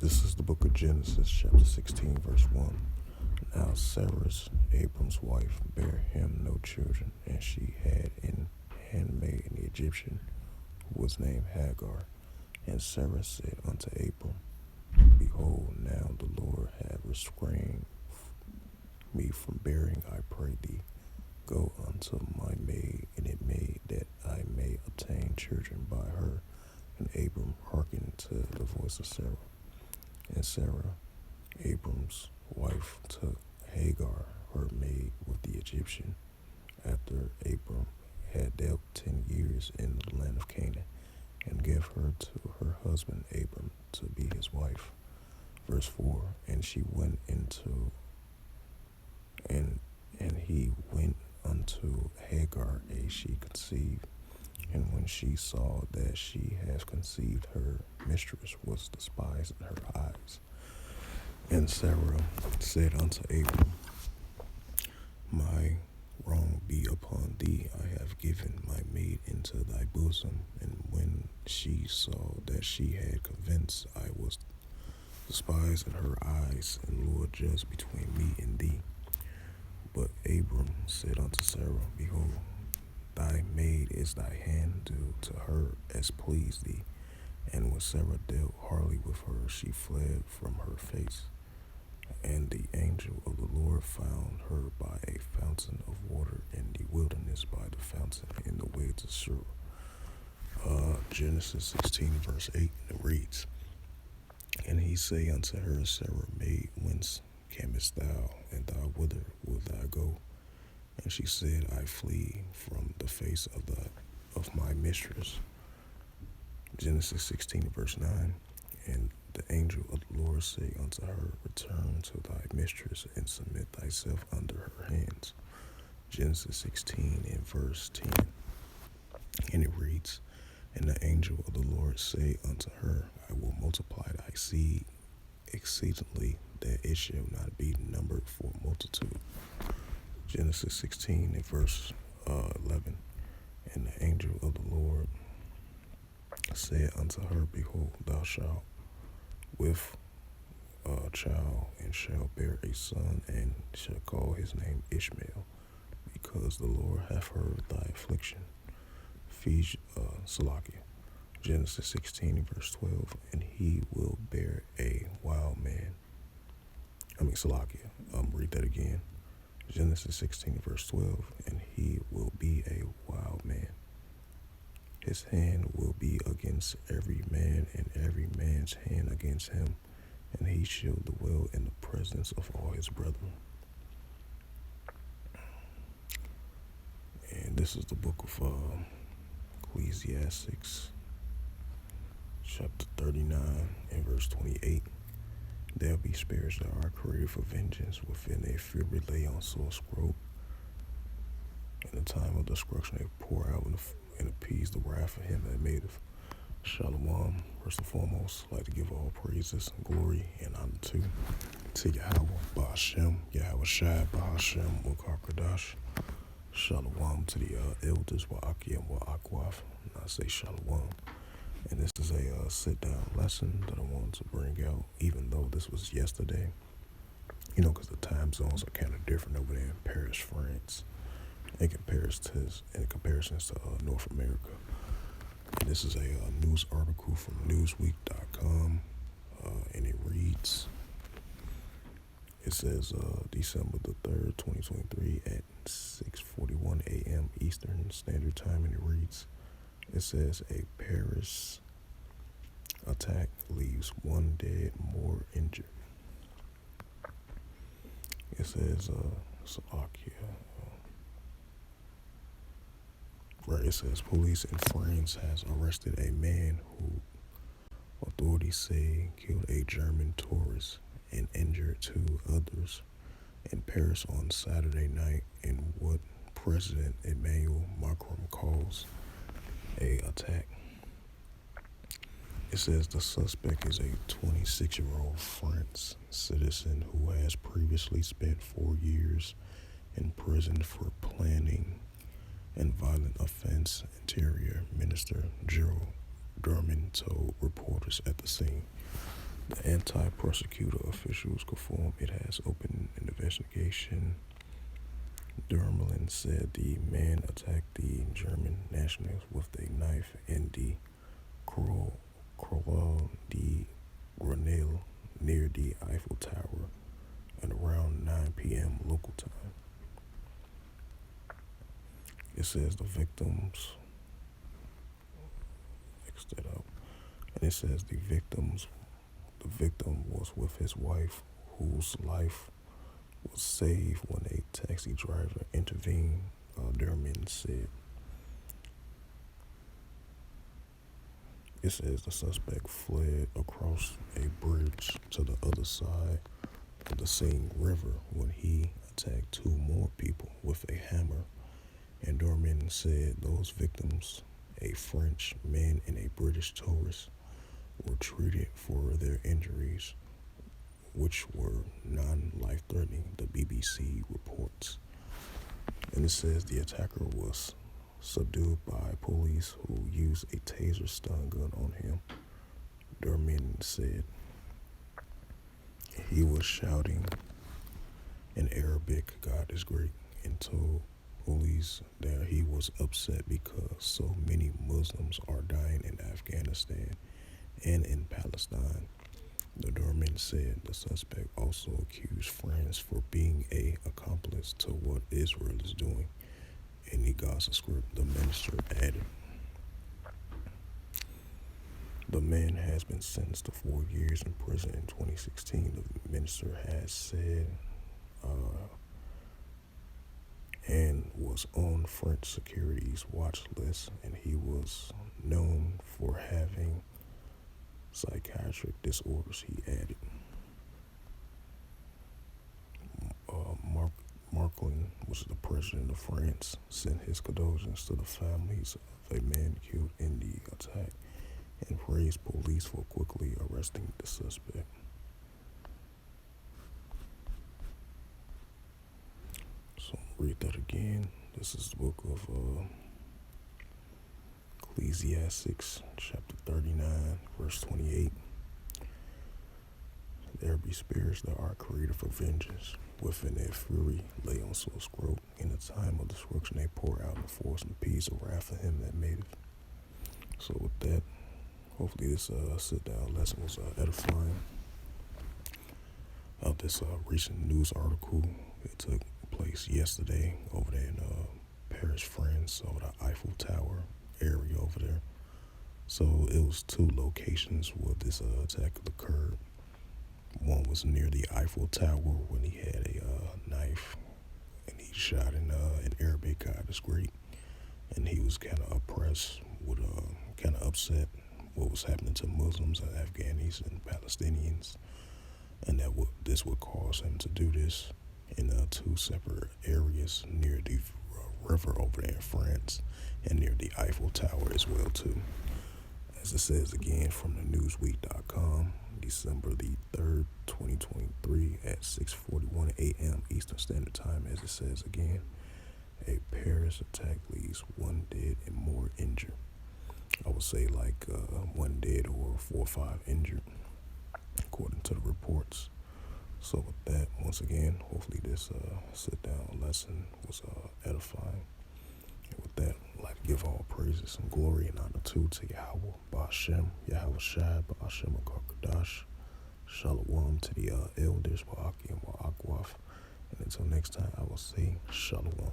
This is the book of Genesis, chapter 16, verse 1. Now Sarah's, Abram's wife, bare him no children, and she had an handmaid, an Egyptian, who was named Hagar. And Sarah said unto Abram, Behold, now the Lord hath restrained me from bearing, I pray thee. Go unto my maid, and it may that I may obtain children by her. And Abram hearkened to the voice of Sarah. And Sarah, Abram's wife, took Hagar, her maid, with the Egyptian, after Abram had dealt 10 years in the land of Canaan, and gave her to her husband Abram to be his wife. Verse 4, and she went into, and he went unto Hagar, and she conceived. And when she saw that she has conceived, her mistress was despised in her eyes. And Sarah said unto Abram, My wrong be upon thee, I have given my maid into thy bosom. And when she saw that she had conceived, I was despised in her eyes, and Lord judged between me and thee. But Abram said unto Sarah, Behold, thy maid is thy hand, do to her as please thee. And when Sarah dealt hardly with her, she fled from her face. And the angel of the Lord found her by a fountain of water in the wilderness, by the fountain in the way to Shur. Genesis 16, verse 8, it reads, And he say unto her, Sarah, maid, whence camest thou, and thou whither wilt thou go? And she said, I flee from the face of my mistress. Genesis 16, verse 9, And the angel of the Lord say unto her, Return to thy mistress, and submit thyself under her hands. Genesis 16 and verse 10. And it reads, And the angel of the Lord say unto her, I will multiply thy seed exceedingly, that it shall not be numbered for multitude. Genesis 16 and verse 11. And the angel of the Lord said unto her, Behold, thou shalt with a child, and shall bear a son, and shall call his name Ishmael, because the Lord hath heard thy affliction. Salakia. Genesis 16 verse 12, and he will bear a wild man. Salakia. Read that again. Genesis 16 verse 12, and he will be a wild man. His hand will be against every man, and every man's hand against him, and he shall dwell in the presence of all his brethren. And this is the book of Ecclesiastes, chapter 39 and verse 28. There be spirits that are created for vengeance, within a fury lay on sore scroll. In the time of destruction they pour out and appease the wrath of him that made it. Shalom. First and foremost, I'd like to give all praises and glory and honor to Yahweh Ba'ashem, Yahweh Shai Ba'ashem, Wakakradash. Shalom to the elders, Wa'akim, Wa'akwaf, and I say Shalom. And this is a sit-down lesson that I wanted to bring out, even though this was yesterday. Because the time zones are kind of different over there in Paris, France, in comparisons to North America. And this is a news article from Newsweek.com, and it reads, it says December the 3rd, 2023 at 6:41 a.m. Eastern Standard Time, and it reads, it says, a Paris attack leaves one dead, more injured. It says, it says police in France has arrested a man who authorities say killed a German tourist and injured 2 others in Paris on Saturday night in what President Emmanuel Macron calls a attack. It says the suspect is a 26-year-old French citizen who has previously spent 4 years in prison for planning and violent offense. Interior Minister Gerald Darmanin told reporters at the scene. The anti-prosecutor officials confirmed it has opened an investigation. Dermelin said the man attacked the German nationals with a knife in the Croix de Grenelle near the Eiffel Tower at around 9 p.m. local time. It says the victims, mixed it up, and it says the victim was with his wife, whose life was saved when a taxi driver intervened, Derman said. It says the suspect fled across a bridge to the other side of the Seine River when he attacked two more people with a hammer. And Dorman said those victims, a French man and a British tourist, were treated for their injuries, which were non-life-threatening, the BBC reports. And it says the attacker was subdued by police who used a taser stun gun on him. Dermin said he was shouting in Arabic, "God is great," and told police that he was upset because so many Muslims are dying in Afghanistan and in Palestine. The doorman said the suspect also accused France for being an accomplice to what Israel is doing. In the Gaza Strip, the minister added, the man has been sentenced to 4 years in prison in 2016, the minister has said, and was on French security's watch list, and he was known for having psychiatric disorders, he added. Macron, which is the president of France, sent his condolences to the families of a man killed in the attack and praised police for quickly arresting the suspect. So read that again. This is the book of Ecclesiastes, chapter 39, verse 28. There be spirits that are created for vengeance. Within their fury lay on source growth. In the time of destruction they pour out the force and peace of wrath for him that made it. So with that, hopefully this sit-down lesson was edifying. Of this recent news article, it took place yesterday over there in Paris, France, over the Eiffel Tower area over there. So it was 2 locations where this attack occurred. One was near the Eiffel Tower when he had a knife and he shot in Arabic, God is great. And he was kind of oppressed, with kind of upset what was happening to Muslims and Afghanis and Palestinians, and that this would cause him to do this in 2 separate areas near the river over there in France and near the Eiffel Tower as well too. As it says again from the Newsweek.com, December the 3rd, 2023 at 6:41 a.m. Eastern Standard Time. As it says again, a Paris attack leaves 1 dead and more injured. I would say like 1 dead or 4 or 5 injured, according to the reports. So with that, once again, hopefully this sit-down lesson was edifying. And with that, I'd like to give all praises and glory and honor to Yahweh, Ba'ashem, Yahweh Shai, Ba'ashem Akakadash. Shalom to the elders, Ba'aki and Ba'akwaf. And until next time, I will say Shalom.